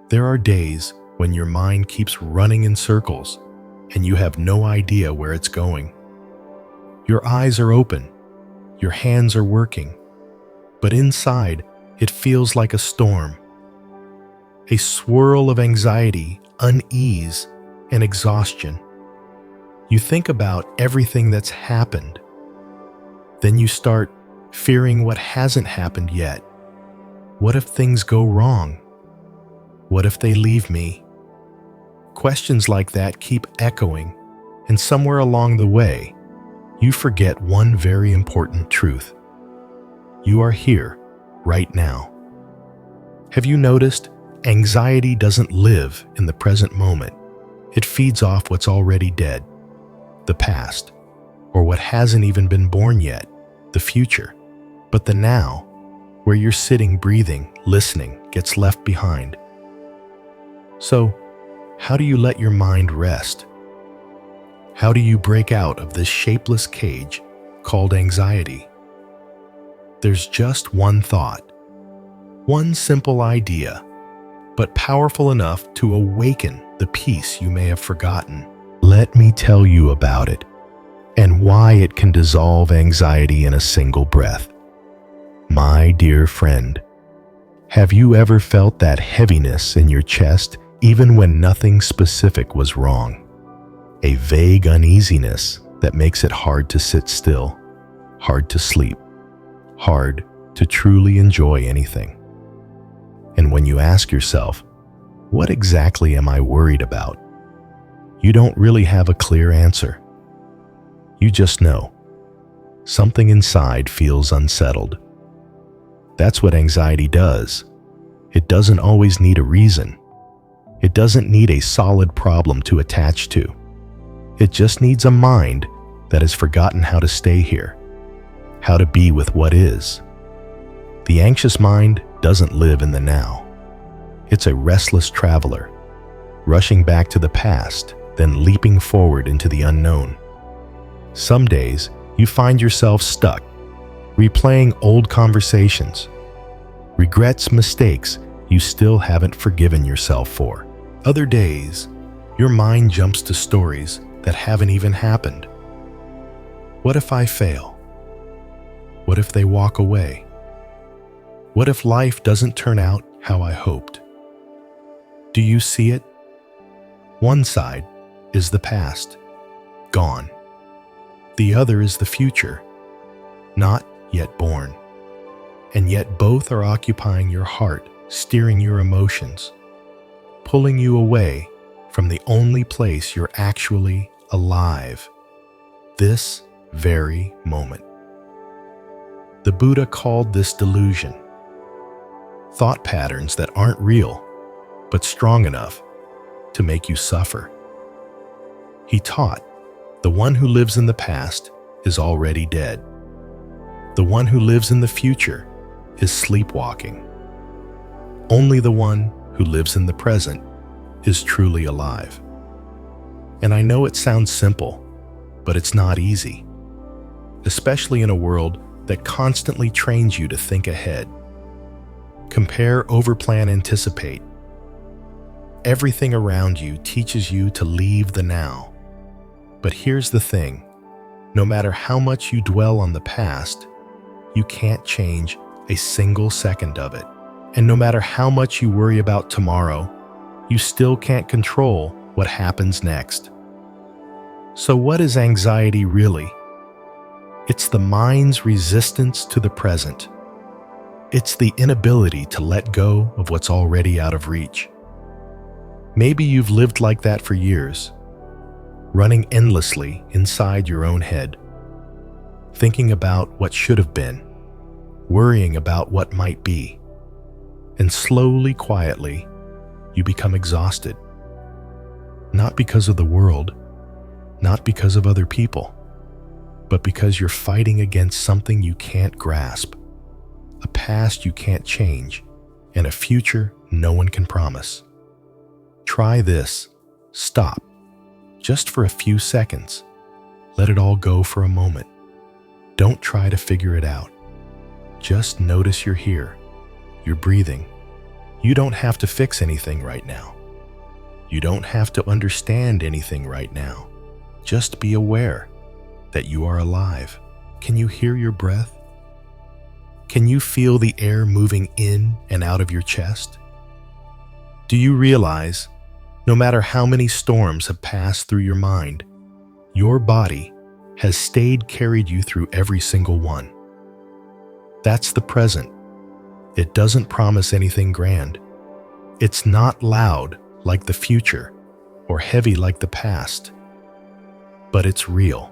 There are days when your mind keeps running in circles and you have no idea where it's going. Your eyes are open, your hands are working, but inside it feels like a storm. A swirl of anxiety, unease, and exhaustion. You think about everything that's happened. Then you start fearing what hasn't happened yet. What if things go wrong? What if they leave me? Questions like that keep echoing, and somewhere along the way, you forget one very important truth. You are here, right now. Have you noticed? Anxiety doesn't live in the present moment. It feeds off what's already dead, the past, or what hasn't even been born yet, the future. But the now, where you're sitting, breathing, listening, gets left behind. So, how do you let your mind rest? How do you break out of this shapeless cage called anxiety? There's just one thought, one simple idea, but powerful enough to awaken the peace you may have forgotten. Let me tell you about it and why it can dissolve anxiety in a single breath. My dear friend, have you ever felt that heaviness in your chest even when nothing specific was wrong? A vague uneasiness that makes it hard to sit still, hard to sleep, hard to truly enjoy anything. And when you ask yourself, what exactly am I worried about? You don't really have a clear answer. You just know. Something inside feels unsettled. That's what anxiety does. It doesn't always need a reason. It doesn't need a solid problem to attach to. It just needs a mind that has forgotten how to stay here, how to be with what is. The anxious mind doesn't live in the now. It's a restless traveler, rushing back to the past, then leaping forward into the unknown. Some days, you find yourself stuck, replaying old conversations, regrets, mistakes you still haven't forgiven yourself for. Other days, your mind jumps to stories that haven't even happened. What if I fail? What if they walk away? What if life doesn't turn out how I hoped? Do you see it? One side is the past, gone. The other is the future, not yet born. And yet both are occupying your heart, steering your emotions, pulling you away from the only place you're actually alive, this very moment. The Buddha called this delusion, thought patterns that aren't real, but strong enough to make you suffer. He taught, the one who lives in the past is already dead. The one who lives in the future is sleepwalking. Only the one who lives in the present is truly alive. And I know it sounds simple, but it's not easy, especially in a world that constantly trains you to think ahead. Compare, overplan, anticipate. Everything around you teaches you to leave the now. But here's the thing, no matter how much you dwell on the past, you can't change a single second of it. And no matter how much you worry about tomorrow, you still can't control what happens next. So what is anxiety really? It's the mind's resistance to the present. It's the inability to let go of what's already out of reach. Maybe you've lived like that for years, running endlessly inside your own head, thinking about what should have been, worrying about what might be, and slowly, quietly, you become exhausted. Not because of the world, not because of other people, but because you're fighting against something you can't grasp, a past you can't change, and a future no one can promise. Try this. Stop. Just for a few seconds. Let it all go for a moment. Don't try to figure it out. Just notice you're here. You're breathing. You don't have to fix anything right now. You don't have to understand anything right now. Just be aware that you are alive. Can you hear your breath? Can you feel the air moving in and out of your chest? Do you realize, no matter how many storms have passed through your mind, your body has carried you through every single one? That's the present. It doesn't promise anything grand. It's not loud like the future or heavy like the past, but it's real.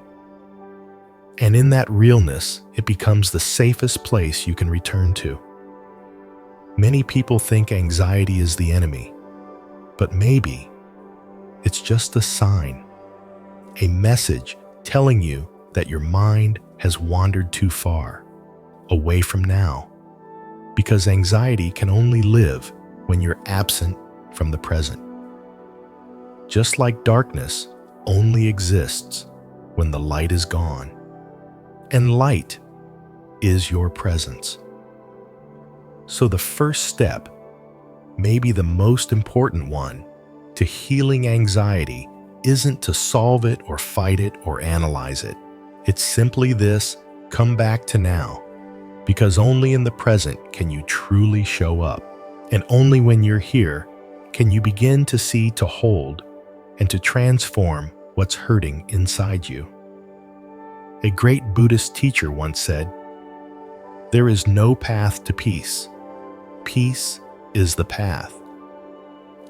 And in that realness, it becomes the safest place you can return to. Many people think anxiety is the enemy, but maybe it's just a sign, a message telling you that your mind has wandered too far, away from now, because anxiety can only live when you're absent from the present. Just like darkness only exists when the light is gone, and light is your presence. So the first step, maybe the most important one, to healing anxiety isn't to solve it or fight it or analyze it. It's simply this: come back to now, because only in the present can you truly show up. And only when you're here can you begin to see, to hold, and to transform what's hurting inside you. A great Buddhist teacher once said, "There is no path to peace. Peace is the path."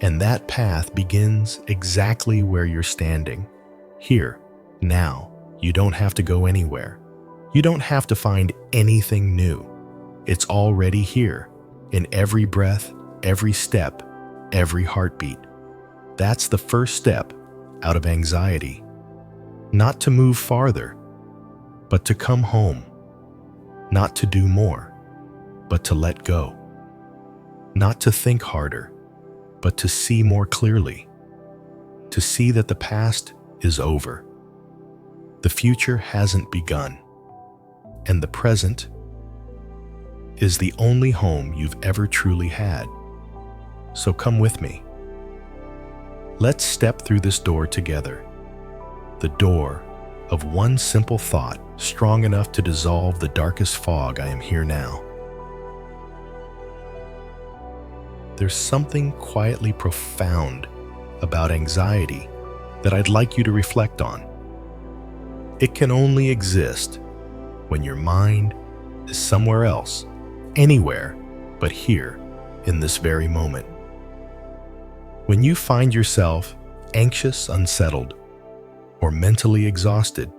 And that path begins exactly where you're standing. Here, now. You don't have to go anywhere. You don't have to find anything new. It's already here, in every breath, every step, every heartbeat. That's the first step out of anxiety. Not to move farther, but to come home. Not to do more, but to let go. Not to think harder, but to see more clearly. To see that the past is over. The future hasn't begun, and the present is the only home you've ever truly had. So come with me. Let's step through this door together. The door of one simple thought, strong enough to dissolve the darkest fog. I am here now. There's something quietly profound about anxiety that I'd like you to reflect on. It can only exist when your mind is somewhere else, anywhere but here, in this very moment. When you find yourself anxious, unsettled, or mentally exhausted,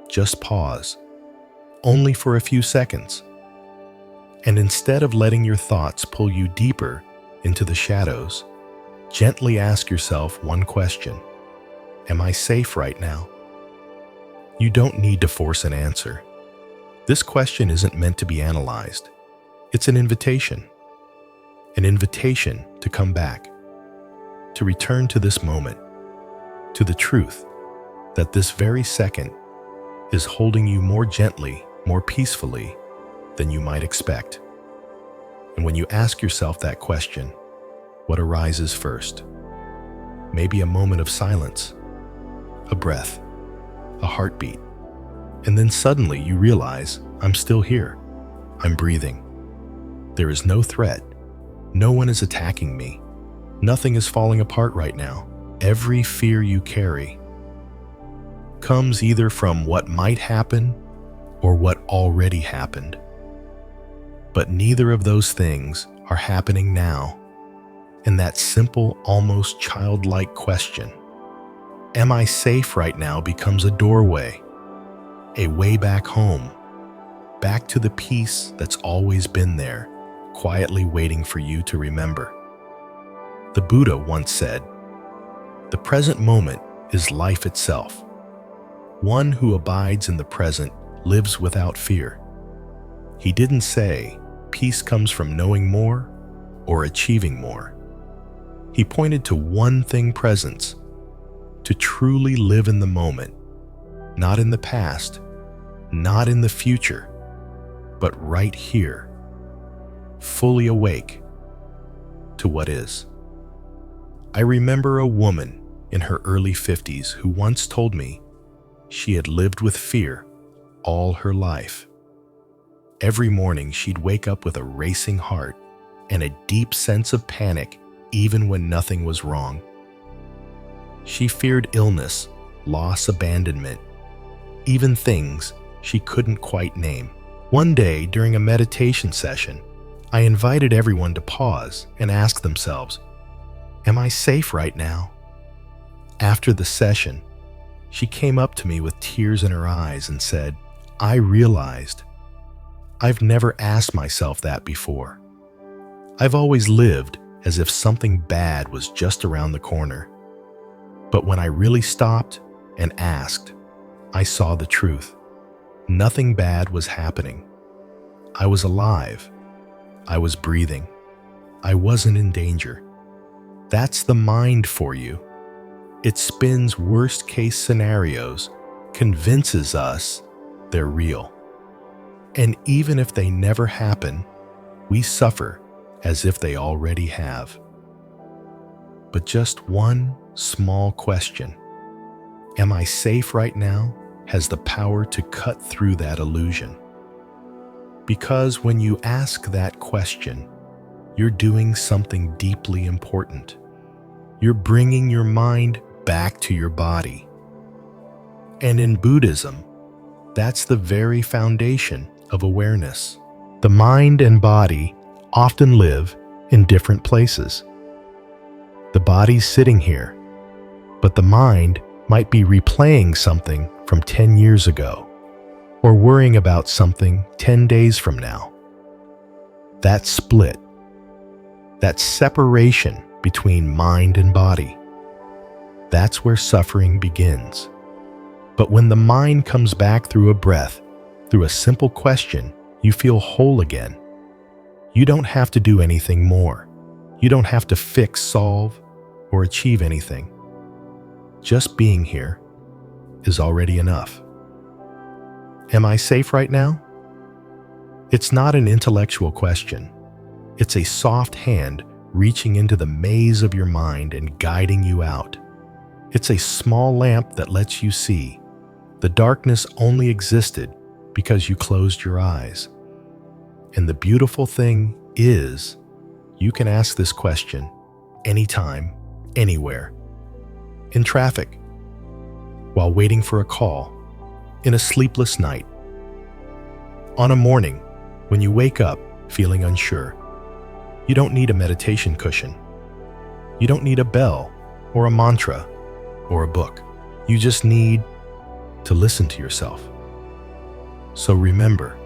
just pause, only for a few seconds. And instead of letting your thoughts pull you deeper into the shadows, gently ask yourself one question: am I safe right now? You don't need to force an answer. This question isn't meant to be analyzed. It's an invitation to come back, to return to this moment, to the truth that this very second is holding you more gently, more peacefully than you might expect. And when you ask yourself that question, what arises first? Maybe a moment of silence, a breath, a heartbeat, and then suddenly you realize, I'm still here. I'm breathing. There is no threat. No one is attacking me. Nothing is falling apart right now. Every fear you carry comes either from what might happen or what already happened. But neither of those things are happening now. And that simple, almost childlike question, am I safe right now, becomes a doorway, a way back home, back to the peace that's always been there, quietly waiting for you to remember. The Buddha once said, "The present moment is life itself. One who abides in the present lives without fear." He didn't say peace comes from knowing more or achieving more. He pointed to one thing: presence. To truly live in the moment, not in the past, not in the future, but right here, fully awake, to what is. I remember a woman in her early 50s who once told me she had lived with fear all her life. Every morning she'd wake up with a racing heart and a deep sense of panic even when nothing was wrong. She feared illness, loss, abandonment, even things she couldn't quite name. One day during a meditation session, I invited everyone to pause and ask themselves, "Am I safe right now?" After the session, she came up to me with tears in her eyes and said, "I realized I've never asked myself that before. I've always lived as if something bad was just around the corner. But when I really stopped and asked, I saw the truth. Nothing bad was happening. I was alive. I was breathing. I wasn't in danger." That's the mind for you. It spins worst-case scenarios, convinces us they're real. And even if they never happen, we suffer as if they already have. But just one small question, "Am I safe right now?" has the power to cut through that illusion. Because when you ask that question, you're doing something deeply important. You're bringing your mind back to your body. And in Buddhism, that's the very foundation of awareness. The mind and body often live in different places. The body's sitting here, but the mind might be replaying something from 10 years ago, or worrying about something 10 days from now. That split, that separation between mind and body, that's where suffering begins. But when the mind comes back through a breath, through a simple question, you feel whole again. You don't have to do anything more. You don't have to fix, solve, or achieve anything. Just being here is already enough. Am I safe right now? It's not an intellectual question. It's a soft hand reaching into the maze of your mind and guiding you out. It's a small lamp that lets you see. The darkness only existed because you closed your eyes. And the beautiful thing is, you can ask this question anytime, anywhere. In traffic, while waiting for a call, in a sleepless night, on a morning when you wake up feeling unsure. You don't need a meditation cushion. You don't need a bell or a mantra or a book. You just need to listen to yourself. So remember,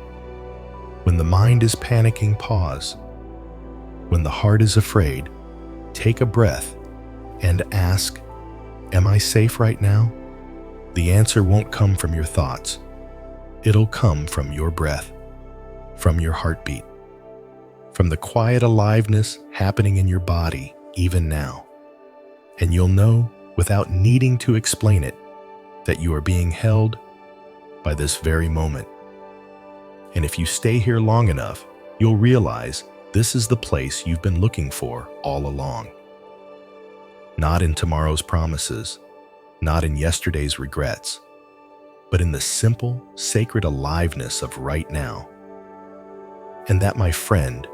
when the mind is panicking, pause. When the heart is afraid, take a breath and ask, "Am I safe right now?" The answer won't come from your thoughts. It'll come from your breath, from your heartbeat, from the quiet aliveness happening in your body even now. And you'll know, without needing to explain it, that you are being held by this very moment. And if you stay here long enough, you'll realize this is the place you've been looking for all along. Not in tomorrow's promises, not in yesterday's regrets, but in the simple, sacred aliveness of right now. And that, my friend,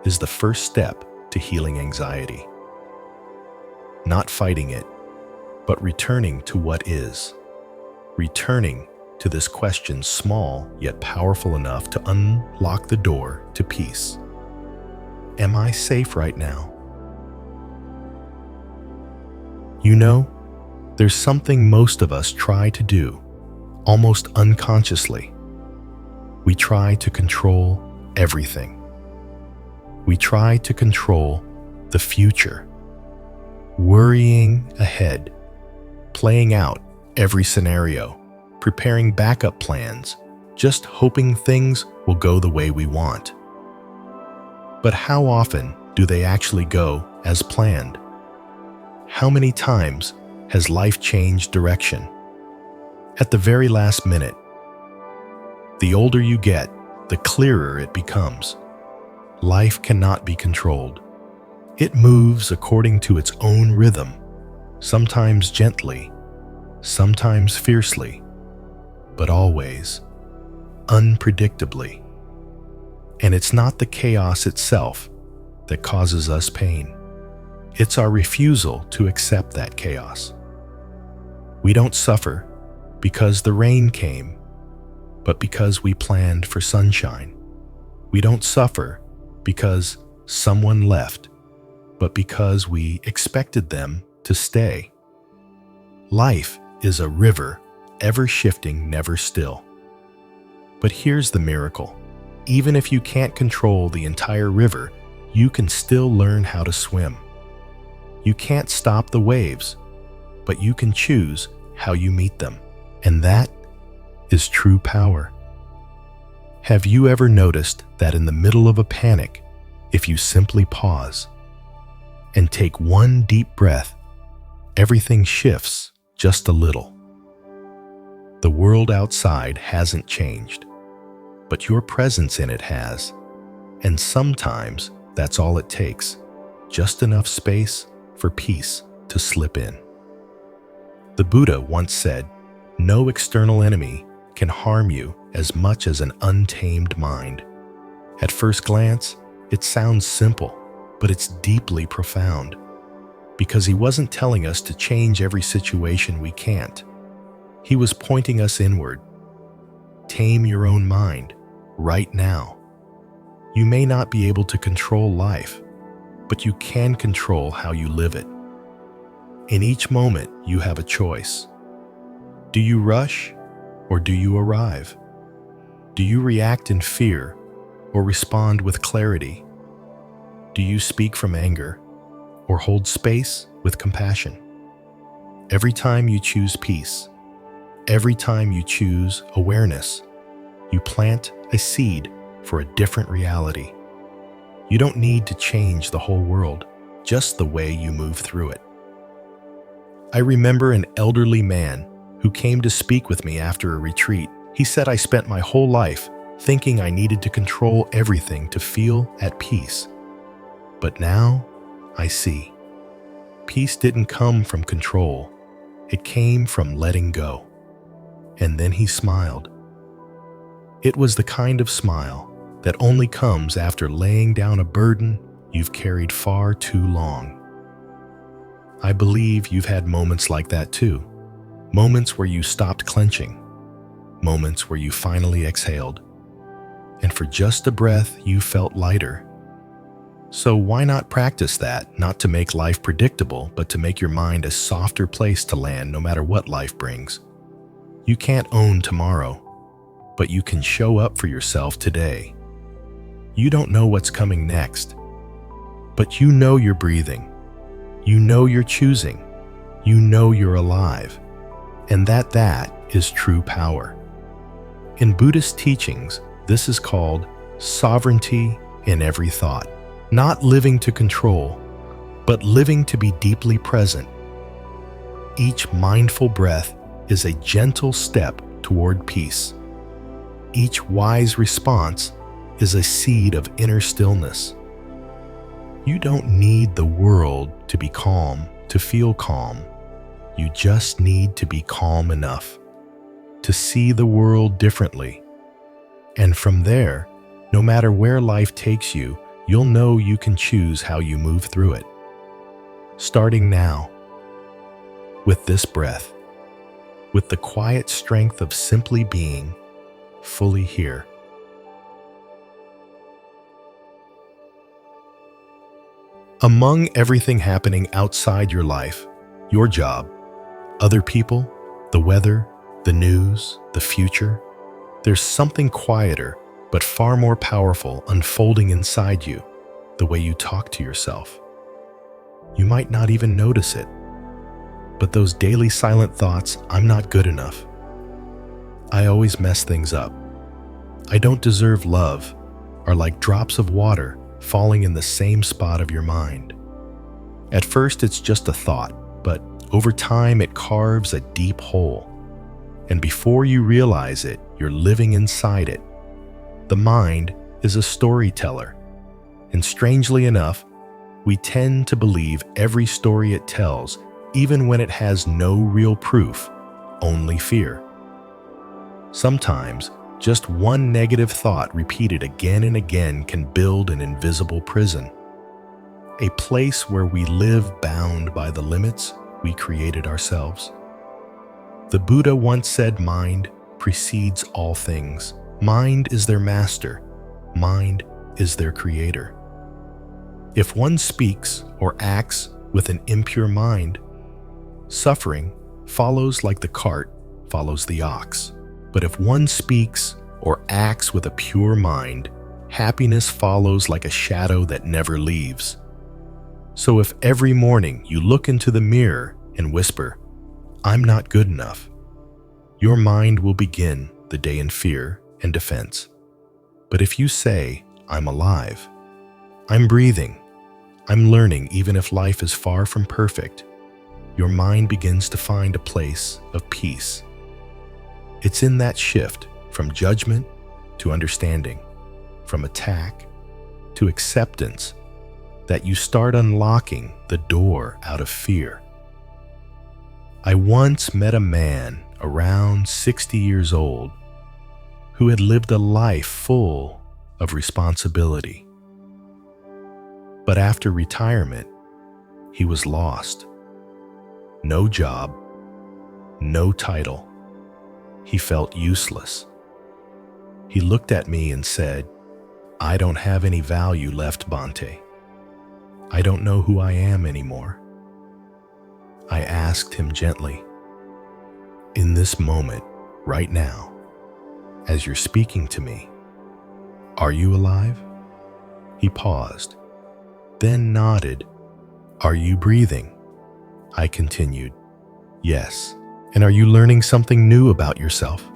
is the first step to healing anxiety. Not fighting it, but returning to what is. Returning to this question, small yet powerful enough to unlock the door to peace. Am I safe right now? You know, there's something most of us try to do, almost unconsciously. We try to control everything. We try to control the future, worrying ahead, playing out every scenario, preparing backup plans, just hoping things will go the way we want. But how often do they actually go as planned? How many times has life changed direction? At the very last minute. The older you get, the clearer it becomes. Life cannot be controlled. It moves according to its own rhythm, sometimes gently, sometimes fiercely, but always unpredictably. And it's not the chaos itself that causes us pain. It's our refusal to accept that chaos. We don't suffer because the rain came, but because we planned for sunshine. We don't suffer because someone left, but because we expected them to stay. Life is a river, ever shifting, never still. But here's the miracle. Even if you can't control the entire river, you can still learn how to swim. You can't stop the waves, but you can choose how you meet them. And that is true power. Have you ever noticed that in the middle of a panic, if you simply pause and take one deep breath, everything shifts just a little? The world outside hasn't changed, but your presence in it has. And sometimes that's all it takes, just enough space for peace to slip in. The Buddha once said, "No external enemy can harm you as much as an untamed mind." At first glance, it sounds simple, but it's deeply profound, because he wasn't telling us to change every situation we can't. He was pointing us inward. Tame your own mind right now. You may not be able to control life, but you can control how you live it. In each moment, you have a choice. Do you rush or do you arrive? Do you react in fear or respond with clarity? Do you speak from anger or hold space with compassion? Every time you choose peace, every time you choose awareness, you plant a seed for a different reality. You don't need to change the whole world, just the way you move through it. I remember an elderly man who came to speak with me after a retreat. He said, "I spent my whole life thinking I needed to control everything to feel at peace. But now I see. Peace didn't come from control. It came from letting go." And then he smiled. It was the kind of smile that only comes after laying down a burden you've carried far too long. I believe you've had moments like that too. Moments where you stopped clenching. Moments where you finally exhaled. And for just a breath, you felt lighter. So why not practice that, not to make life predictable, but to make your mind a softer place to land no matter what life brings? You can't own tomorrow, but you can show up for yourself today. You don't know what's coming next, but you know you're breathing. You know you're choosing. You know you're alive. And that is true power. In Buddhist teachings, this is called sovereignty in every thought. Not living to control, but living to be deeply present. Each mindful breath is a gentle step toward peace. Each wise response is a seed of inner stillness. You don't need the world to be calm to feel calm. You just need to be calm enough to see the world differently. And from there, no matter where life takes you, you'll know you can choose how you move through it. Starting now, with this breath, with the quiet strength of simply being fully here. Among everything happening outside your life, your job, other people, the weather, the news, the future, there's something quieter but far more powerful unfolding inside you, the way you talk to yourself. You might not even notice it, but those daily silent thoughts, "I'm not good enough. I always mess things up. I don't deserve love," are like drops of water falling in the same spot of your mind. At first, it's just a thought, but over time, it carves a deep hole. And before you realize it, you're living inside it. The mind is a storyteller, and strangely enough, We tend to believe every story it tells, even when it has no real proof, only fear. Sometimes, just one negative thought repeated again and again can build an invisible prison, a place where we live bound by the limits we created ourselves. The Buddha once said, "Mind precedes all things." Mind is their master. Mind is their creator. If one speaks or acts with an impure mind, suffering follows like the cart follows the ox. But if one speaks or acts with a pure mind, happiness follows like a shadow that never leaves. So if every morning you look into the mirror and whisper, "I'm not good enough," your mind will begin the day in fear and defense. But if you say, "I'm alive, I'm breathing, I'm learning even if life is far from perfect," your mind begins to find a place of peace. It's in that shift from judgment to understanding, from attack to acceptance, that you start unlocking the door out of fear. I once met a man around 60 years old who had lived a life full of responsibility. But after retirement, he was lost. No job, no title. He felt useless. He looked at me and said, "I don't have any value left, Bhante. I don't know who I am anymore." I asked him gently, "In this moment, right now, as you're speaking to me, are you alive?" He paused, then nodded. "Are you breathing?" I continued, "Yes." "And are you learning something new about yourself?"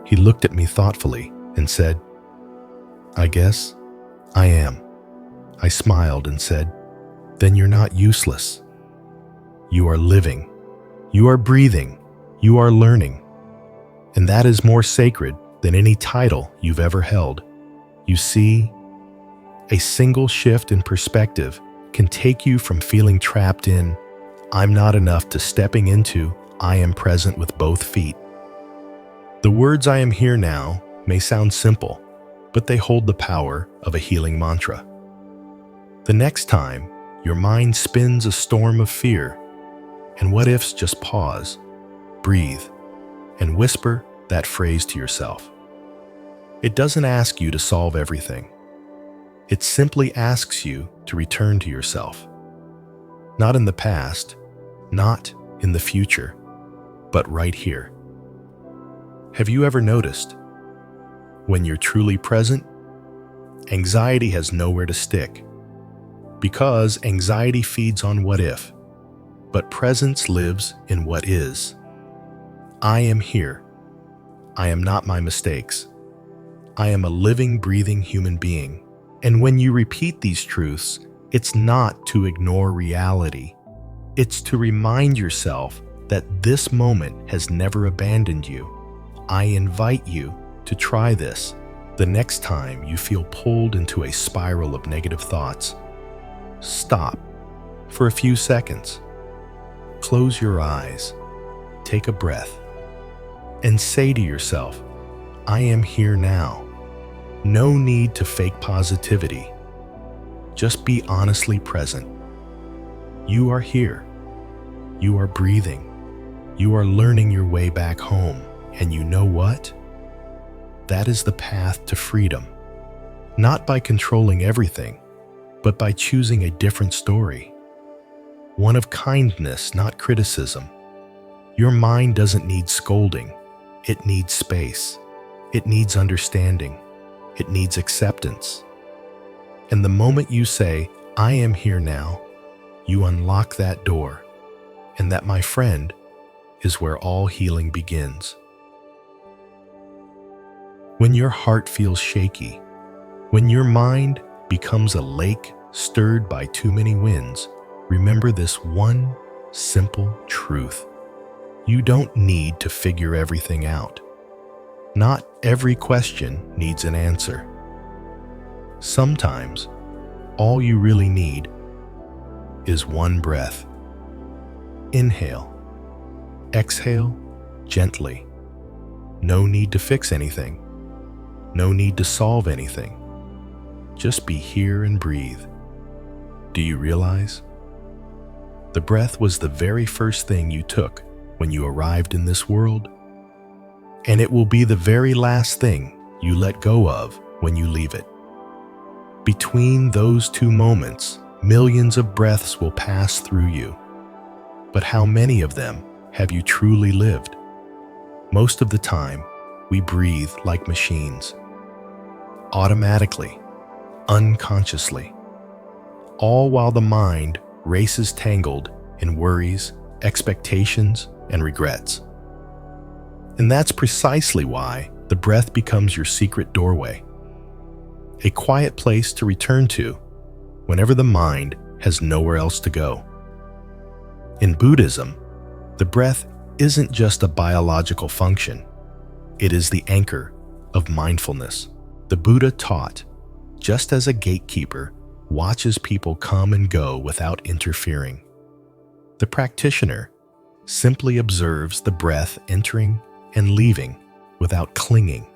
He looked at me thoughtfully and said, "I guess I am." I smiled and said, "Then you're not useless. You are living. You are breathing. You are learning. And that is more sacred than any title you've ever held." You see, a single shift in perspective can take you from feeling trapped in "I'm not enough" to stepping into "I am present" with both feet. The words "I am here now" may sound simple, but they hold the power of a healing mantra. The next time your mind spins a storm of fear and what ifs, just pause, breathe, and whisper that phrase to yourself. It doesn't ask you to solve everything. It simply asks you to return to yourself. Not in the past, not in the future, but right here. Have you ever noticed? When you're truly present, anxiety has nowhere to stick. Because anxiety feeds on what if, but presence lives in what is. I am here. I am not my mistakes. I am a living, breathing human being. And when you repeat these truths, it's not to ignore reality. It's to remind yourself that this moment has never abandoned you. I invite you to try this the next time you feel pulled into a spiral of negative thoughts. Stop for a few seconds. Close your eyes, take a breath, and say to yourself, "I am here now." No need to fake positivity. Just be honestly present. You are here. You are breathing. You are learning your way back home. And you know what? That is the path to freedom. Not by controlling everything, but by choosing a different story. One of kindness, not criticism. Your mind doesn't need scolding. It needs space. It needs understanding. It needs acceptance. And the moment you say, "I am here now," you unlock that door. And that, my friend, is where all healing begins. When your heart feels shaky, when your mind becomes a lake stirred by too many winds, remember this one simple truth. You don't need to figure everything out. Not every question needs an answer. Sometimes, all you really need is one breath. Inhale. Exhale gently. No need to fix anything. No need to solve anything. Just be here and breathe. Do you realize? The breath was the very first thing you took when you arrived in this world, and it will be the very last thing you let go of when you leave it. Between those two moments, millions of breaths will pass through you. But how many of them have you truly lived? Most of the time, we breathe like machines. Automatically, unconsciously. All while the mind races tangled in worries, expectations, and regrets. And that's precisely why the breath becomes your secret doorway. A quiet place to return to whenever the mind has nowhere else to go. In Buddhism, the breath isn't just a biological function. It is the anchor of mindfulness. The Buddha taught, just as a gatekeeper watches people come and go without interfering, the practitioner simply observes the breath entering and leaving without clinging,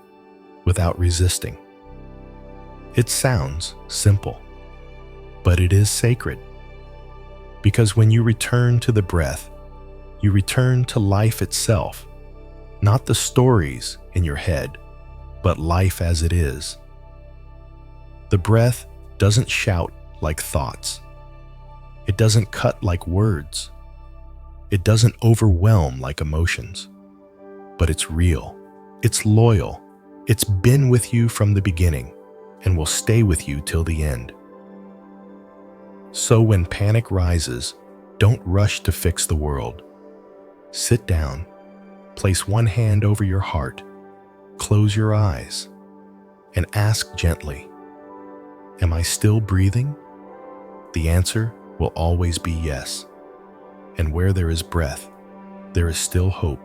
without resisting. It sounds simple, but it is sacred. Because when you return to the breath, you return to life itself, not the stories in your head, but life as it is. The breath doesn't shout like thoughts. It doesn't cut like words. It doesn't overwhelm like emotions. But it's real. It's loyal. It's been with you from the beginning and will stay with you till the end. So when panic rises, don't rush to fix the world. Sit down, place one hand over your heart, close your eyes, and ask gently, am I still breathing? The answer will always be yes. And where there is breath, there is still hope.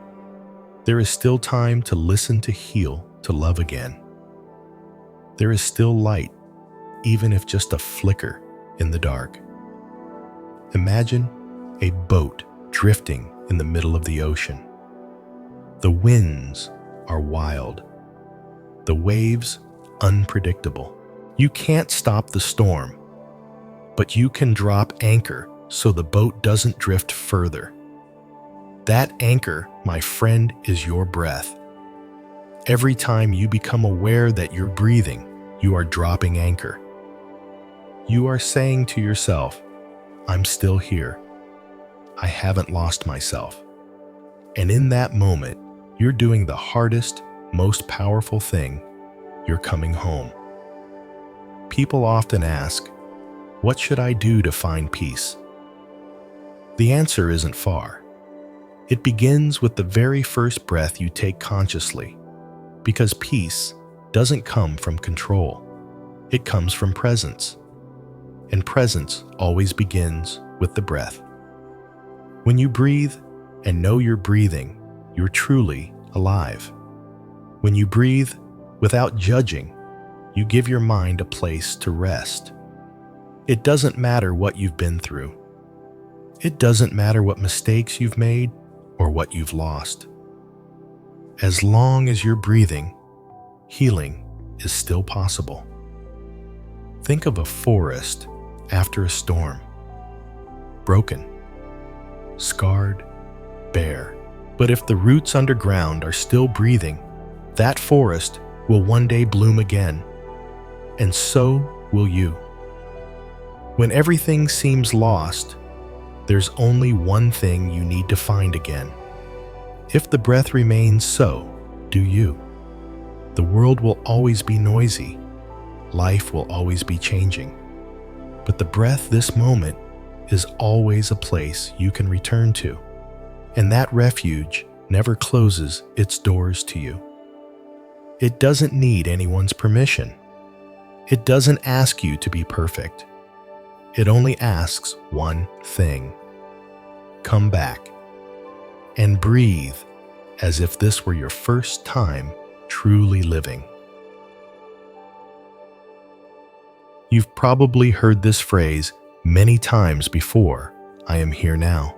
There is still time to listen, to heal, to love again. There is still light, even if just a flicker in the dark. Imagine a boat drifting in the middle of the ocean. The winds are wild. The waves unpredictable. You can't stop the storm, but you can drop anchor so the boat doesn't drift further. That anchor, my friend, is your breath. Every time you become aware that you're breathing, you are dropping anchor. You are saying to yourself, I'm still here. I haven't lost myself. And in that moment, you're doing the hardest, most powerful thing. You're coming home. People often ask, what should I do to find peace? The answer isn't far. It begins with the very first breath you take consciously, because peace doesn't come from control. It comes from presence. And presence always begins with the breath. When you breathe and know you're breathing, you're truly alive. When you breathe without judging, you give your mind a place to rest. It doesn't matter what you've been through. It doesn't matter what mistakes you've made or what you've lost. As long as you're breathing, healing is still possible. Think of a forest after a storm. Broken, scarred, bare. But if the roots underground are still breathing, that forest will one day bloom again. And so will you. When everything seems lost, there's only one thing you need to find again. If the breath remains, so do you. The world will always be noisy. Life will always be changing. But the breath, this moment, is always a place you can return to. And that refuge never closes its doors to you. It doesn't need anyone's permission. It doesn't ask you to be perfect. It only asks one thing. Come back and breathe as if this were your first time truly living. You've probably heard this phrase many times before I am here now.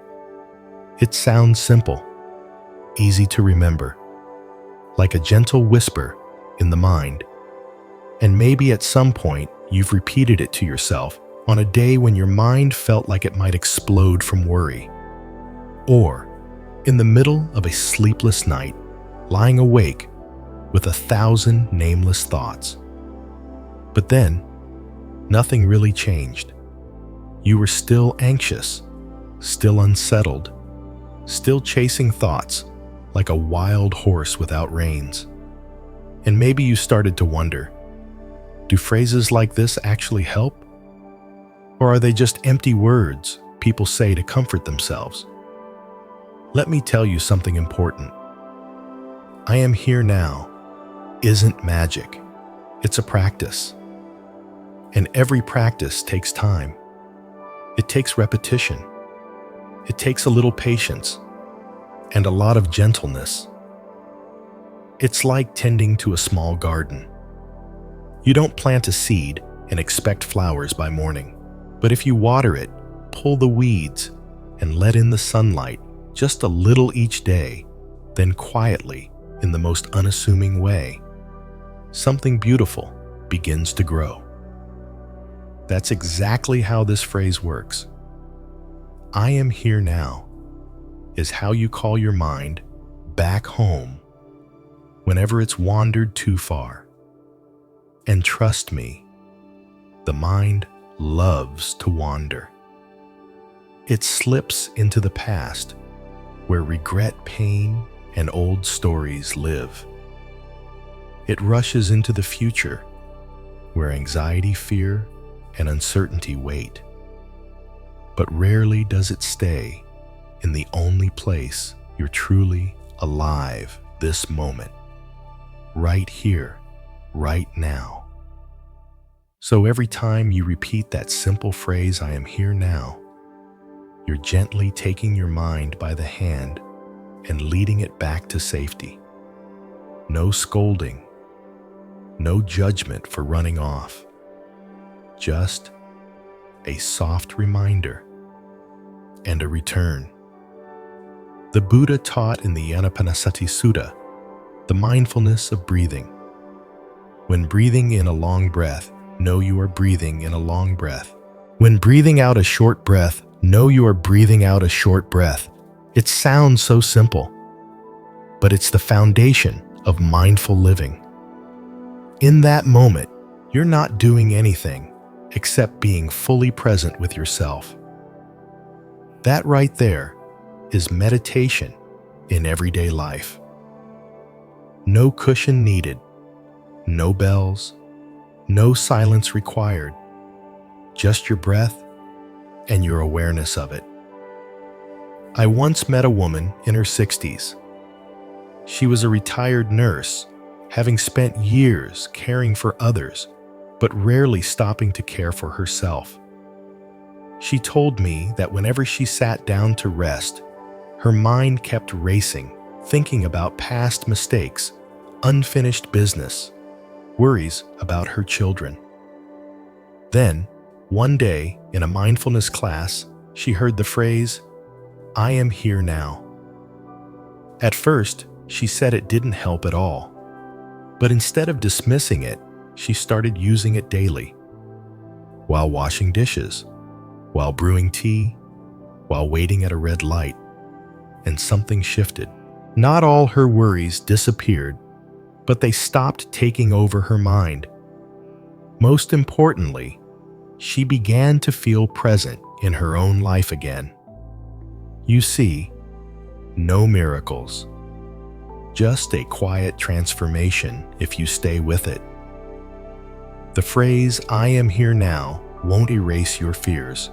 It sounds simple, easy to remember, like a gentle whisper in the mind. And maybe at some point you've repeated it to yourself on a day when your mind felt like it might explode from worry. Or in the middle of a sleepless night, lying awake with 1,000 nameless thoughts. But then, nothing really changed. You were still anxious, still unsettled, still chasing thoughts like a wild horse without reins. And maybe you started to wonder, do phrases like this actually help? Or are they just empty words people say to comfort themselves? Let me tell you something important. I am here now isn't magic. It's a practice. And every practice takes time. It takes repetition. It takes a little patience and a lot of gentleness. It's like tending to a small garden. You don't plant a seed and expect flowers by morning. But if you water it, pull the weeds, and let in the sunlight just a little each day, then quietly, in the most unassuming way, something beautiful begins to grow. That's exactly how this phrase works. I am here now is how you call your mind back home whenever it's wandered too far. And trust me, the mind loves to wander. It slips into the past where regret, pain, and old stories live. It rushes into the future where anxiety, fear, and uncertainty wait. But rarely does it stay in the only place you're truly alive this moment, right here, right now. So every time you repeat that simple phrase, I am here now, you're gently taking your mind by the hand and leading it back to safety. No scolding, no judgment for running off, just a soft reminder and a return. The Buddha taught in the Anapanasati Sutta the mindfulness of breathing. When breathing in a long breath, know you are breathing in a long breath. When breathing out a short breath, know you are breathing out a short breath. It sounds so simple, but it's the foundation of mindful living. In that moment, you're not doing anything except being fully present with yourself. That right there is meditation in everyday life. No cushion needed, no bells, no silence required, just your breath and your awareness of it. I once met a woman in her 60s. She was a retired nurse, having spent years caring for others, but rarely stopping to care for herself. She told me that whenever she sat down to rest, her mind kept racing, thinking about past mistakes, unfinished business, worries about her children. Then, one day, in a mindfulness class, she heard the phrase, I am here now. At first, she said it didn't help at all. But instead of dismissing it, she started using it daily. While washing dishes, while brewing tea, while waiting at a red light. And something shifted. Not all her worries disappeared, but they stopped taking over her mind. Most importantly, she began to feel present in her own life again. You see, no miracles, just a quiet transformation if you stay with it. The phrase, I am here now, won't erase your fears,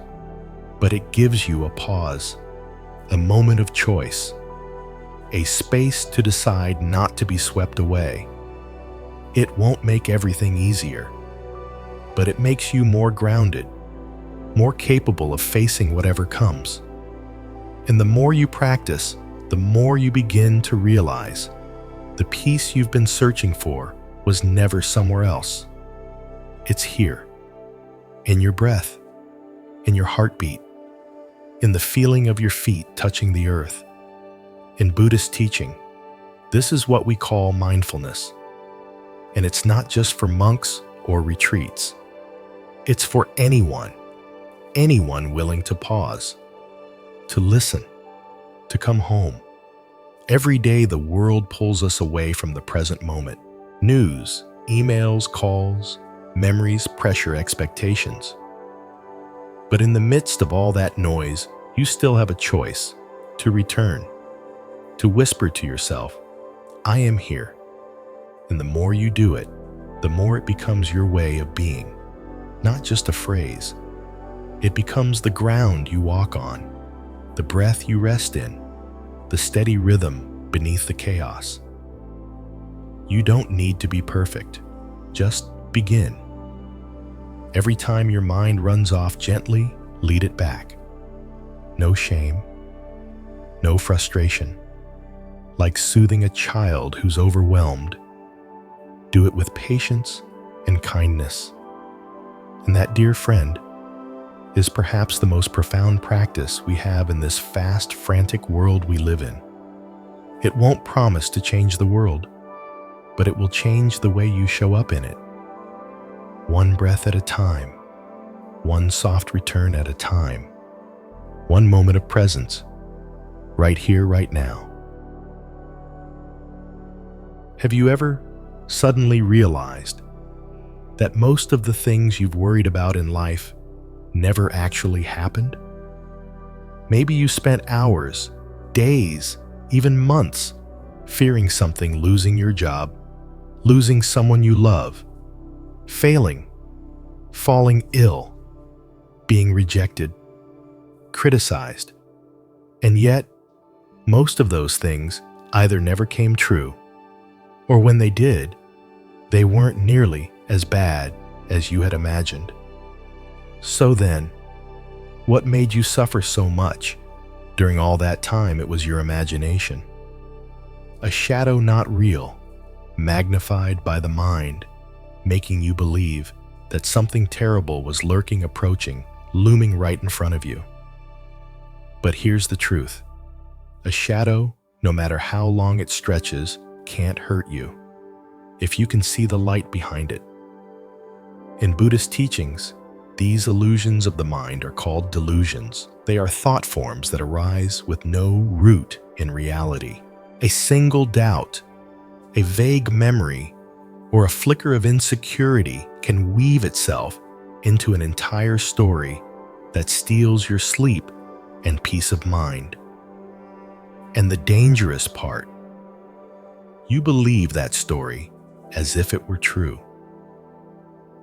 but it gives you a pause, a moment of choice, a space to decide not to be swept away. It won't make everything easier, but it makes you more grounded, more capable of facing whatever comes. And the more you practice, the more you begin to realize the peace you've been searching for was never somewhere else. It's here, in your breath, in your heartbeat, in the feeling of your feet touching the earth. In Buddhist teaching, this is what we call mindfulness. And it's not just for monks or retreats. It's for anyone willing to pause, to listen, to come home. Every day the world pulls us away from the present moment. News, emails, calls, memories, pressure, expectations. But in the midst of all that noise, you still have a choice to return, to whisper to yourself, I am here. And the more you do it, the more it becomes your way of being, not just a phrase. It becomes the ground you walk on, the breath you rest in, the steady rhythm beneath the chaos. You don't need to be perfect. Just begin. Every time your mind runs off gently, lead it back. No shame, no frustration. Like soothing a child who's overwhelmed. Do it with patience and kindness. And that, dear friend, is perhaps the most profound practice we have in this fast, frantic world we live in. It won't promise to change the world, but it will change the way you show up in it. One breath at a time, one soft return at a time, one moment of presence, right here, right now. Have you ever suddenly realized that most of the things you've worried about in life never actually happened? Maybe you spent hours, days, even months fearing something, losing your job, losing someone you love, failing, falling ill, being rejected, criticized. And yet, most of those things either never came true, or when they did, they weren't nearly as bad as you had imagined. So then, what made you suffer so much? During all that time, it was your imagination. A shadow not real, magnified by the mind, making you believe that something terrible was lurking, approaching, looming right in front of you. But here's the truth. A shadow, no matter how long it stretches, can't hurt you if you can see the light behind it. In Buddhist teachings, these illusions of the mind are called delusions. They are thought forms that arise with no root in reality. A single doubt, a vague memory, or a flicker of insecurity can weave itself into an entire story that steals your sleep and peace of mind. And the dangerous part, you believe that story as if it were true.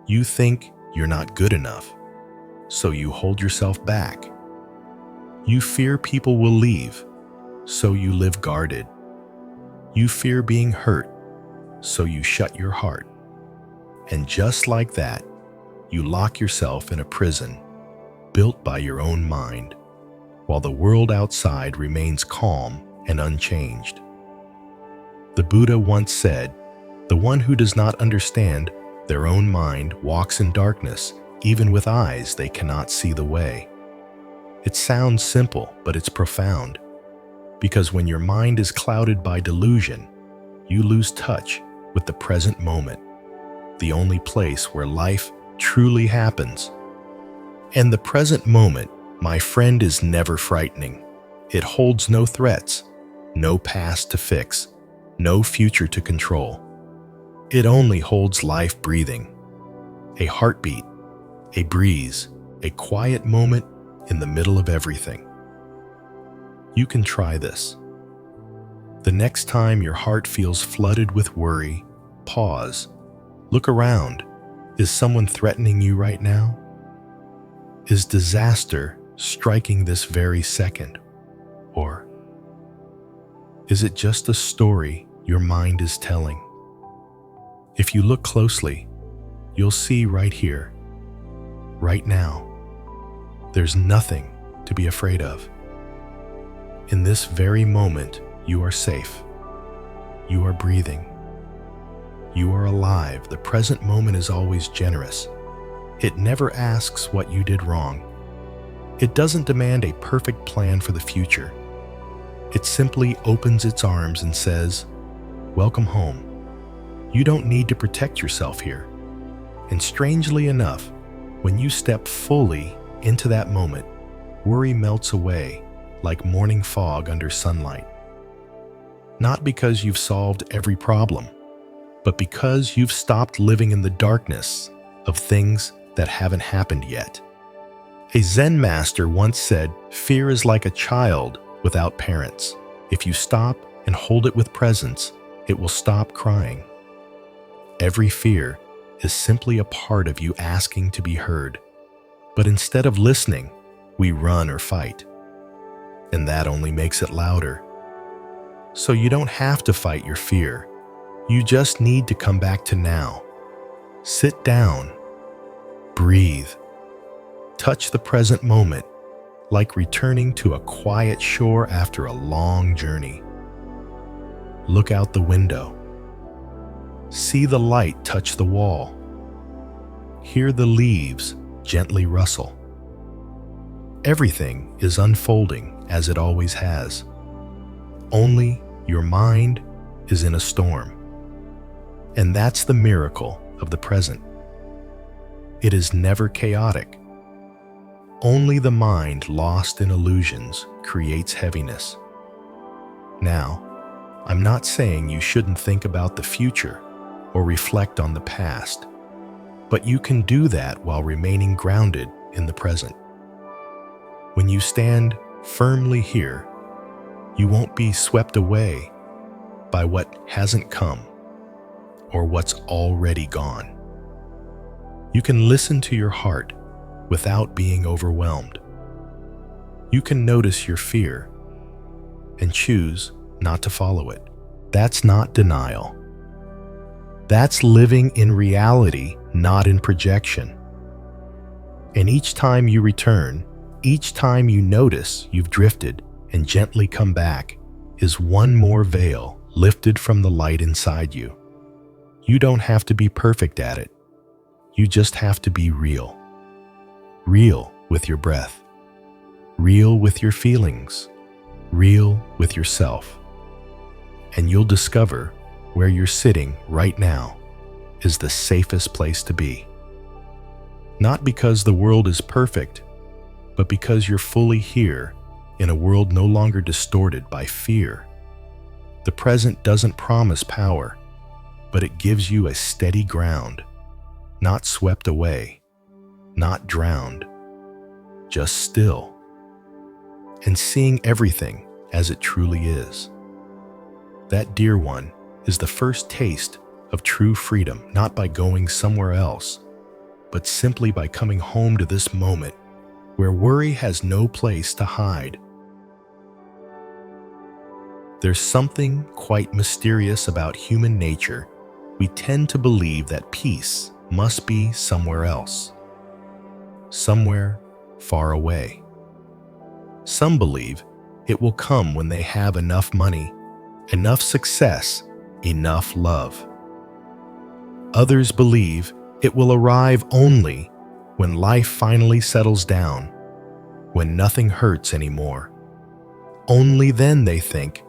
You think you're not good enough, so you hold yourself back. You fear people will leave, so you live guarded. You fear being hurt, so you shut your heart. And just like that, you lock yourself in a prison built by your own mind, while the world outside remains calm and unchanged. The Buddha once said, "The one who does not understand their own mind walks in darkness, even with eyes they cannot see the way." It sounds simple, but it's profound. Because when your mind is clouded by delusion, you lose touch with the present moment, the only place where life truly happens. And the present moment, my friend, is never frightening. It holds no threats, no past to fix, no future to control. It only holds life breathing, a heartbeat, a breeze, a quiet moment in the middle of everything. You can try this. The next time your heart feels flooded with worry, pause. Look around. Is someone threatening you right now? Is disaster striking this very second? Or is it just a story your mind is telling? If you look closely, you'll see right here, right now, there's nothing to be afraid of. In this very moment, you are safe. You are breathing. You are alive. The present moment is always generous. It never asks what you did wrong. It doesn't demand a perfect plan for the future. It simply opens its arms and says, "Welcome home. You don't need to protect yourself here." And strangely enough, when you step fully into that moment, worry melts away like morning fog under sunlight. Not because you've solved every problem, but because you've stopped living in the darkness of things that haven't happened yet. A Zen master once said, "Fear is like a child without parents. If you stop and hold it with presence, it will stop crying." Every fear is simply a part of you asking to be heard. But instead of listening, we run or fight. And that only makes it louder. So you don't have to fight your fear. You just need to come back to now. Sit down. Breathe. Touch the present moment, like returning to a quiet shore after a long journey. Look out the window. See the light touch the wall. Hear the leaves gently rustle. Everything is unfolding as it always has. Only your mind is in a storm. And that's the miracle of the present. It is never chaotic. Only the mind lost in illusions creates heaviness. Now, I'm not saying you shouldn't think about the future or reflect on the past, but you can do that while remaining grounded in the present. When you stand firmly here, you won't be swept away by what hasn't come or what's already gone. You can listen to your heart without being overwhelmed. You can notice your fear and choose not to follow it. That's not denial. That's living in reality, not in projection. And each time you return, each time you notice you've drifted and gently come back, is one more veil lifted from the light inside you. You don't have to be perfect at it. You just have to be real. Real with your breath. Real with your feelings. Real with yourself. And you'll discover where you're sitting right now is the safest place to be. Not because the world is perfect, but because you're fully here in a world no longer distorted by fear. The present doesn't promise power, but it gives you a steady ground, not swept away, not drowned, just still, and seeing everything as it truly is. That, dear one, is the first taste of true freedom, not by going somewhere else, but simply by coming home to this moment where worry has no place to hide. There's something quite mysterious about human nature. We tend to believe that peace must be somewhere else, somewhere far away. Some believe it will come when they have enough money, enough success, enough love. Others believe it will arrive only when life finally settles down, when nothing hurts anymore. Only then, they think,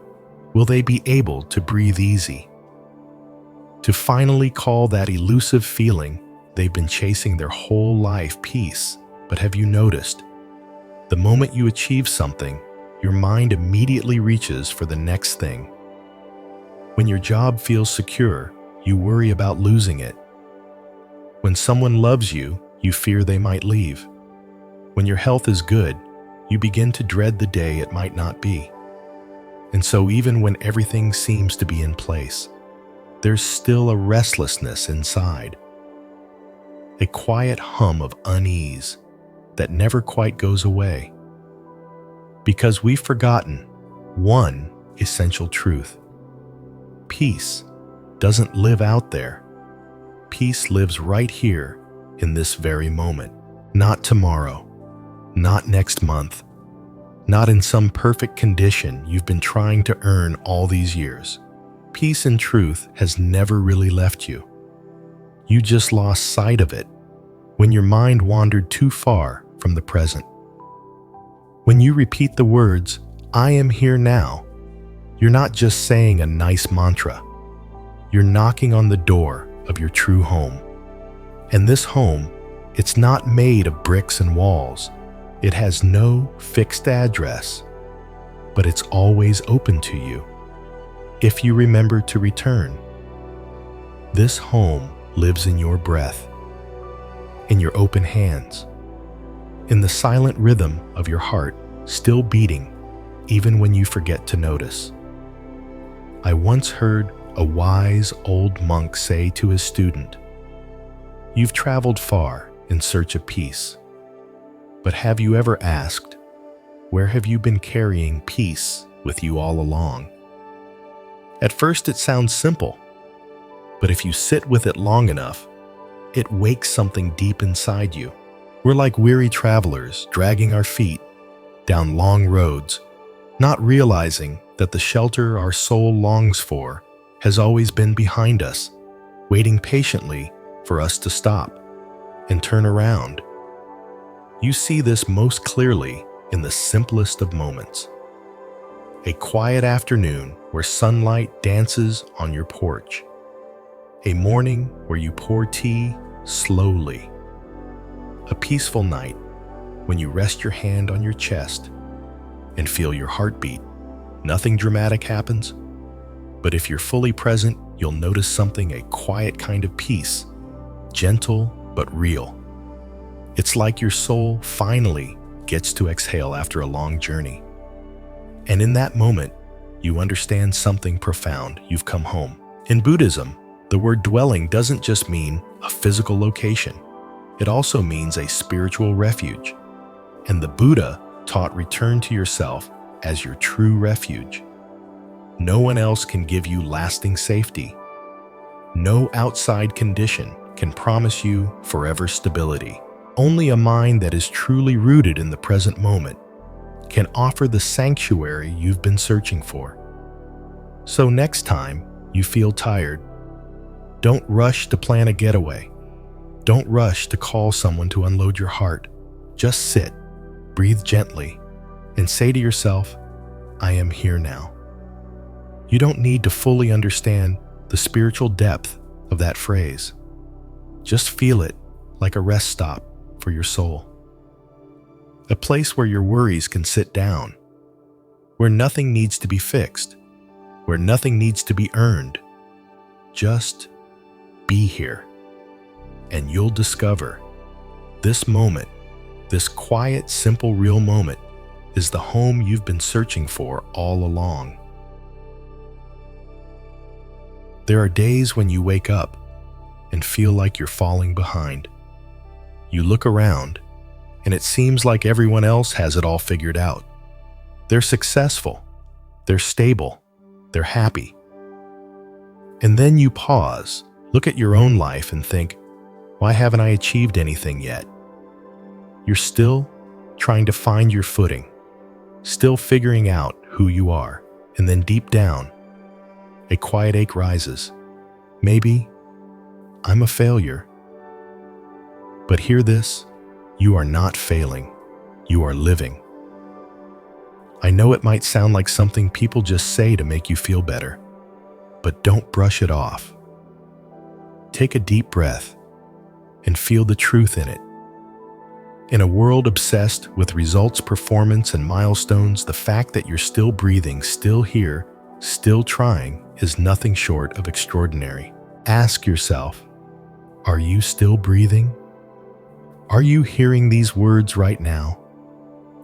will they be able to breathe easy, to finally call that elusive feeling they've been chasing their whole life peace. But have you noticed? The moment you achieve something, your mind immediately reaches for the next thing. When your job feels secure, you worry about losing it. When someone loves you, you fear they might leave. When your health is good, you begin to dread the day it might not be. And so even when everything seems to be in place, there's still a restlessness inside, a quiet hum of unease that never quite goes away. Because we've forgotten one essential truth. Peace doesn't live out there. Peace lives right here in this very moment. Not tomorrow, not next month, not in some perfect condition you've been trying to earn all these years. Peace and truth has never really left you. You just lost sight of it when your mind wandered too far from the present. When you repeat the words, "I am here now," you're not just saying a nice mantra. You're knocking on the door of your true home. And this home, it's not made of bricks and walls. It has no fixed address, but it's always open to you if you remember to return. This home lives in your breath, in your open hands, in the silent rhythm of your heart still beating even when you forget to notice. I once heard a wise old monk say to his student, "You've traveled far in search of peace, but have you ever asked, where have you been carrying peace with you all along?" At first it sounds simple, but if you sit with it long enough, it wakes something deep inside you. We're like weary travelers dragging our feet down long roads, not realizing that the shelter our soul longs for has always been behind us, waiting patiently for us to stop and turn around. You see this most clearly in the simplest of moments. A quiet afternoon where sunlight dances on your porch. A morning where you pour tea slowly. A peaceful night when you rest your hand on your chest and feel your heartbeat. Nothing dramatic happens, but if you're fully present, you'll notice something, a quiet kind of peace, gentle but real. It's like your soul finally gets to exhale after a long journey. And in that moment, you understand something profound. You've come home. In Buddhism, the word dwelling doesn't just mean a physical location. It also means a spiritual refuge. And the Buddha taught return to yourself as your true refuge. No one else can give you lasting safety. No outside condition can promise you forever stability. Only a mind that is truly rooted in the present moment can offer the sanctuary you've been searching for. So next time you feel tired, don't rush to plan a getaway. Don't rush to call someone to unload your heart. Just sit, breathe gently, and say to yourself, "I am here now." You don't need to fully understand the spiritual depth of that phrase. Just feel it like a rest stop for your soul. A place where your worries can sit down, where nothing needs to be fixed, where nothing needs to be earned. Just be here, and you'll discover this moment, this quiet, simple, real moment, is the home you've been searching for all along. There are days when you wake up and feel like you're falling behind. You look around, and it seems like everyone else has it all figured out. They're successful, they're stable, they're happy. And then you pause, look at your own life and think, why haven't I achieved anything yet? You're still trying to find your footing, still figuring out who you are. And then deep down, a quiet ache rises. Maybe I'm a failure. But hear this, you are not failing, you are living. I know it might sound like something people just say to make you feel better, but don't brush it off. Take a deep breath and feel the truth in it. In a world obsessed with results, performance, and milestones, the fact that you're still breathing, still here, still trying is nothing short of extraordinary. Ask yourself, are you still breathing? Are you hearing these words right now?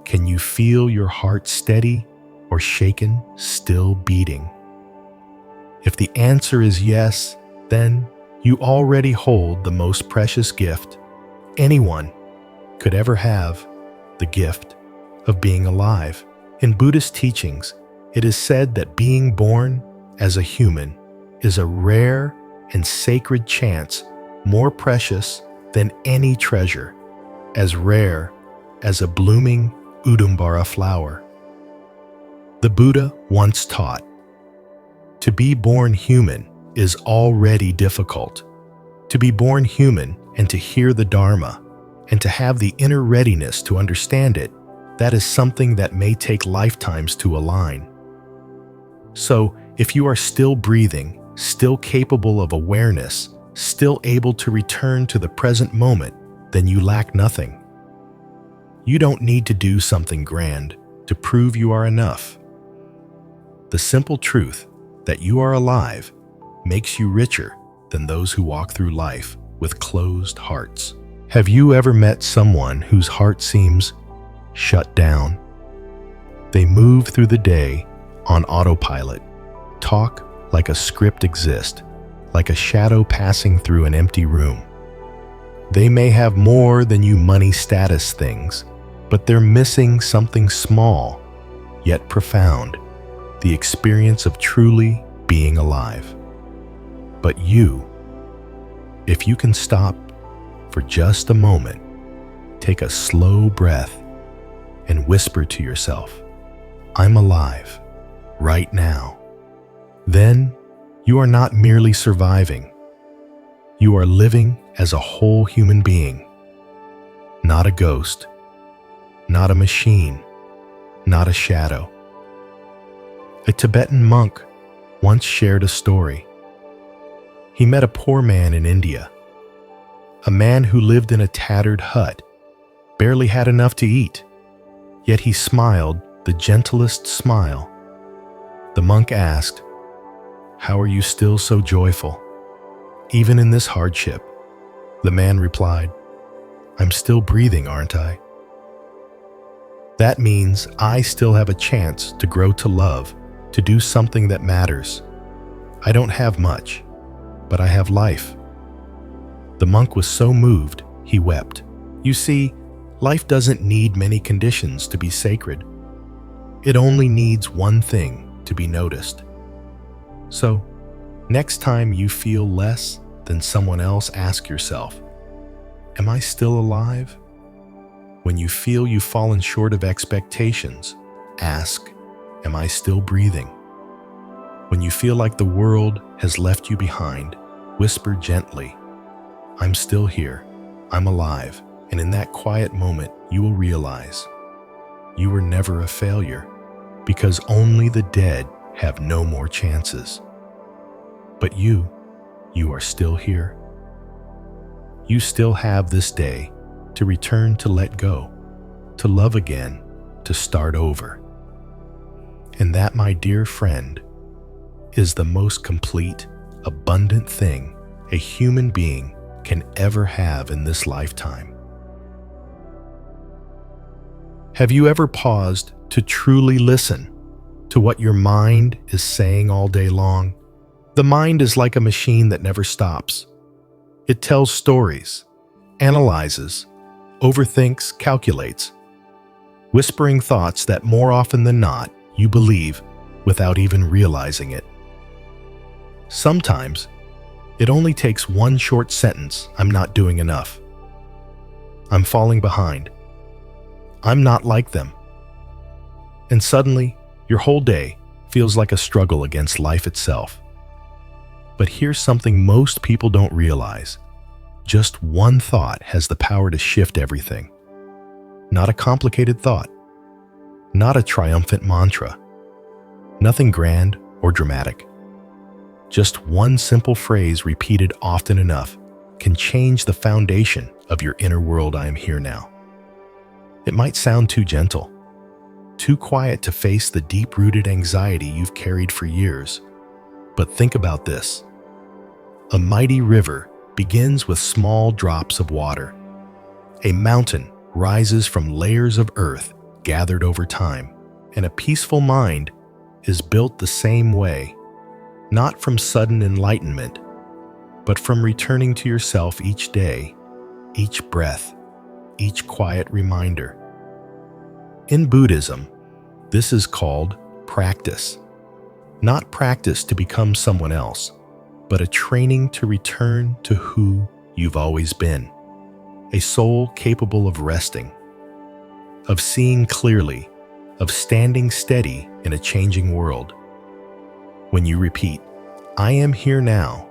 Can you feel your heart steady or shaken, still beating? If the answer is yes, then you already hold the most precious gift anyone could ever have, the gift of being alive. In Buddhist teachings, it is said that being born as a human is a rare and sacred chance, more precious than any treasure, as rare as a blooming Udumbara flower. The Buddha once taught, to be born human is already difficult. To be born human and to hear the Dharma and to have the inner readiness to understand it, that is something that may take lifetimes to align. So, if you are still breathing, still capable of awareness, still able to return to the present moment, then you lack nothing. You don't need to do something grand to prove you are enough. The simple truth that you are alive makes you richer than those who walk through life with closed hearts. Have you ever met someone whose heart seems shut down? They move through the day on autopilot, talk like a script exists, like a shadow passing through an empty room. They may have more than you money status things, but they're missing something small, yet profound, the experience of truly being alive. But you, if you can stop for just a moment, take a slow breath and whisper to yourself, "I'm alive, right now." Then you are not merely surviving. You are living as a whole human being, not a ghost, not a machine, not a shadow. A Tibetan monk once shared a story. He met a poor man in India, a man who lived in a tattered hut, barely had enough to eat, yet he smiled the gentlest smile. The monk asked, "How are you still so joyful, even in this hardship?" The man replied, "I'm still breathing, aren't I? That means I still have a chance to grow to love, to do something that matters. I don't have much, but I have life." The monk was so moved, he wept. You see, life doesn't need many conditions to be sacred. It only needs one thing to be noticed. So, next time you feel less than someone else, ask yourself, "Am I still alive?" When you feel you've fallen short of expectations, ask, "Am I still breathing?" When you feel like the world has left you behind, whisper gently, "I'm still here, I'm alive," and in that quiet moment, you will realize you were never a failure, because only the dead have no more chances. But you are still here. You still have this day to return, to let go, to love again, to start over. And that, my dear friend, is the most complete, abundant thing a human being can ever have in this lifetime. Have you ever paused to truly listen to what your mind is saying all day long? The mind is like a machine that never stops. It tells stories, analyzes, overthinks, calculates, whispering thoughts that more often than not you believe without even realizing it. Sometimes, it only takes one short sentence: "I'm not doing enough. I'm falling behind. I'm not like them." And suddenly, your whole day feels like a struggle against life itself. But here's something most people don't realize. Just one thought has the power to shift everything. Not a complicated thought, not a triumphant mantra, nothing grand or dramatic. Just one simple phrase repeated often enough can change the foundation of your inner world. "I am here now." It might sound too gentle, too quiet to face the deep-rooted anxiety you've carried for years. But think about this. A mighty river begins with small drops of water. A mountain rises from layers of earth gathered over time, and a peaceful mind is built the same way, not from sudden enlightenment, but from returning to yourself each day, each breath, each quiet reminder. In Buddhism, this is called practice. Not practice to become someone else, but a training to return to who you've always been. A soul capable of resting, of seeing clearly, of standing steady in a changing world. When you repeat, "I am here now,"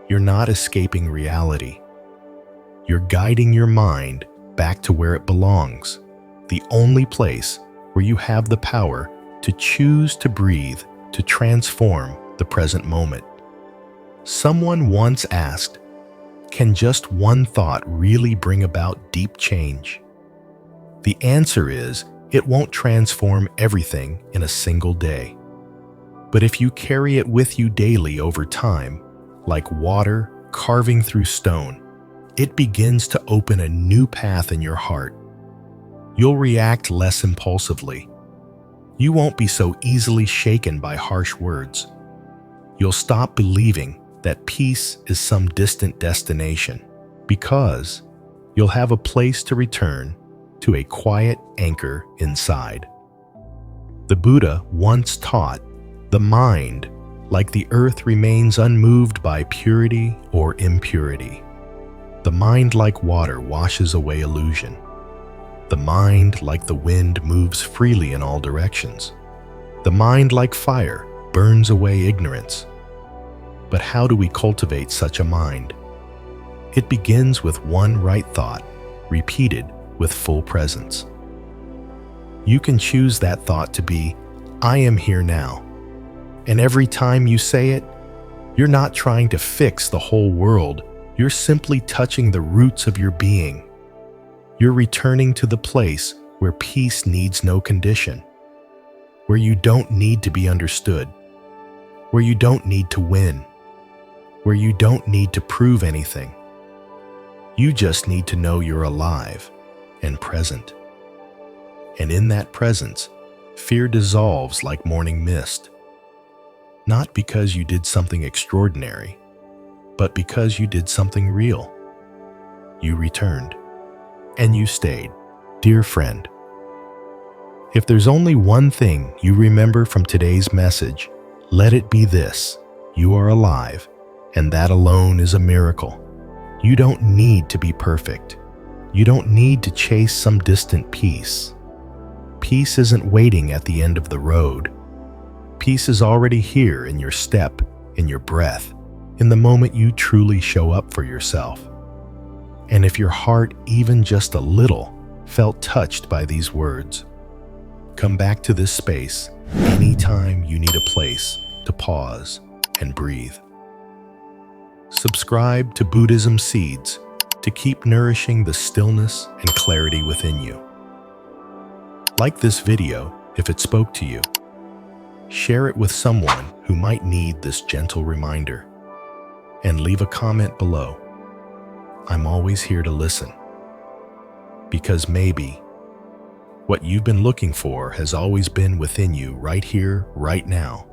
you're not escaping reality. You're guiding your mind back to where it belongs, the only place where you have the power to choose to breathe, to transform the present moment. Someone once asked, can just one thought really bring about deep change? The answer is, it won't transform everything in a single day. But if you carry it with you daily over time, like water carving through stone, it begins to open a new path in your heart. You'll react less impulsively. You won't be so easily shaken by harsh words. You'll stop believing that peace is some distant destination, because you'll have a place to return to, a quiet anchor inside. The Buddha once taught, the mind, like the earth, remains unmoved by purity or impurity. The mind, like water, washes away illusion. The mind, like the wind, moves freely in all directions. The mind, like fire, burns away ignorance. But how do we cultivate such a mind? It begins with one right thought, repeated with full presence. You can choose that thought to be, I am here now. And every time you say it, you're not trying to fix the whole world. You're simply touching the roots of your being. You're returning to the place where peace needs no condition, where you don't need to be understood, where you don't need to win, where you don't need to prove anything. You just need to know you're alive and present. And in that presence, fear dissolves like morning mist. Not because you did something extraordinary, but because you did something real. You returned, and you stayed. Dear friend, if there's only one thing you remember from today's message, let it be this: you are alive, and that alone is a miracle. You don't need to be perfect. You don't need to chase some distant peace. Peace isn't waiting at the end of the road. Peace is already here in your step, in your breath, in the moment you truly show up for yourself. And if your heart, even just a little, felt touched by these words, come back to this space anytime you need a place to pause and breathe. Subscribe to Buddhism Seeds to keep nourishing the stillness and clarity within you. Like this video if it spoke to you. Share it with someone who might need this gentle reminder. And leave a comment below. I'm always here to listen. Because maybe what you've been looking for has always been within you, right here, right now.